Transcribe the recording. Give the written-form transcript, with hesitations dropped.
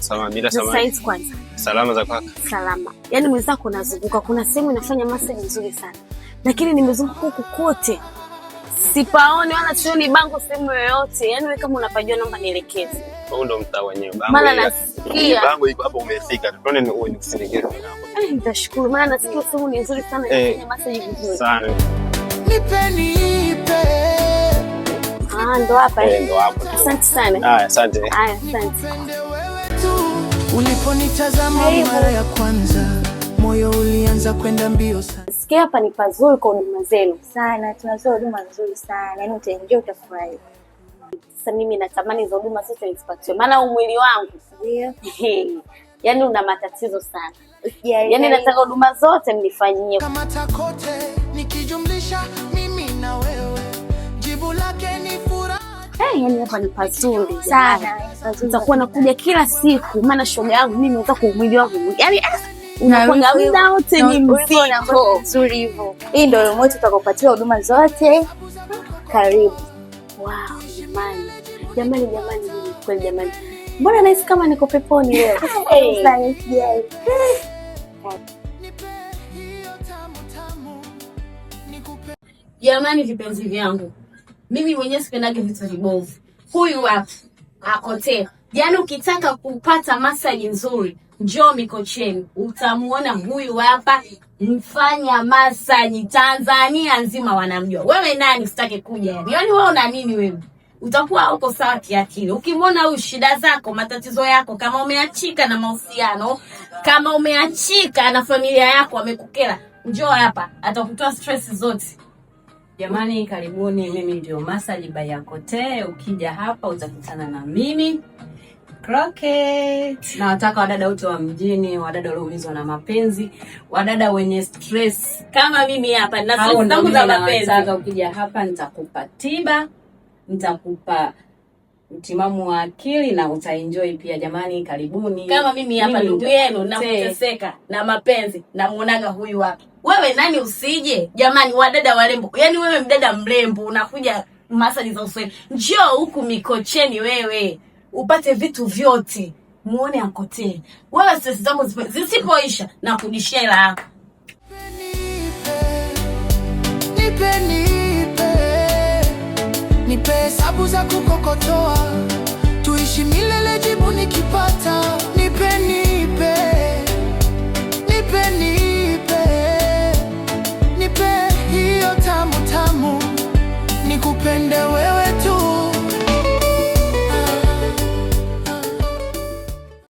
Salama bila salama. Sasa kwanza. Salama za kwako? Salama. Yaani mwenzako nazunguka, kuna sehemu inafanya massage nzuri sana. Lakini nimezunguka huku kote. Sipaoni wala sioni bango sehemu yoyote. Yaani wewe kama unapajua naomba nielekeze. Huo ndo mtaa wenyewe. Bango. Maana nasikia bango iko hapo umefika. Tuone ni wewe nikusindikize. Nitashukuru. Maana nasikia sehemu ni nzuri sana inafanya massage vizuri. Sana. Nipe. Ndo hapa. Ndo hapa. Asante sana. Asante. Asante. Uliponitazama mara ya kwanza, moyo ulianza kwenda mbio sana. Sikia hapa ni pazuri kwa huduma zenu. Sana, tunatoa huduma nzuri sana. Yaani utaenjoy, utafurahi. Sasa mimi natamani hizo huduma zote nizipatiwe. Maana mwili wangu ndio. Yaani una matatizo sana. Yaani nataka huduma zote mnifanyie. Kama takote nikijumlisha mimi na wewe, jibu lake ni furaha. Yaani hapa ni pazuri sana. Utakuwa nakuja kila siku, maana shoga yangu mimi nataka kumwili wangu. Yaani unakuwa muda wote ni mzito. Nzuri hivyo. Hii ndio room yetu, tutakupatia huduma zote. Karibu. Wow, jamani kweli jamani. Mbona nahisi kama niko peponi leo? Jamani vipenzi vyangu. Mimi mwenyewe sipendage vitu vibovu. Huyu hapa akotea. Yaani ukitaka kupata massage nzuri, njoo Mikocheni. Utamuona huyu hapa mfanya massage Tanzania nzima wanamjua. Wewe nani usitake kuja yani? Yaani wewe una nini wewe? Utakuwa uko sawa kiakili. Ukimwona huyu shida zako, matatizo yako, kama umeachika na mahusiano, kama umeachika na familia yako amekukera, njoo hapa, atakutoa stress zote. Jamani karibuni, mimi ndio Massage by Akothee. Ukija hapa utakutana na mimi Crockett. Na wataka wadada wote wa mjini, wadada walioumizwa na mapenzi, wadada wenye stress kama mimi hapa na stress zangu za mapenzi. Ukija hapa nitakupa tiba, nitakupa mtimamu wa akili na utaenjoy pia. Jamani karibuni. Kama mimi hapa ndugu yenu na kuteseka na mapenzi, na muonaga huyu hapa. Wewe nani usije? Jamani wadada warembo. Yaani wewe mdada mrembo unakuja massage za usoni. Njoo huku Mikocheni wewe. Upate vitu vyote. Muone Akothee. Wewe stress zangu zisipoisha na kudishia hela yako. Nipe hesabu za kukokotoa, tuishi milele, jibu nikipata. Nipe hiyo tamu, nikupende wewe.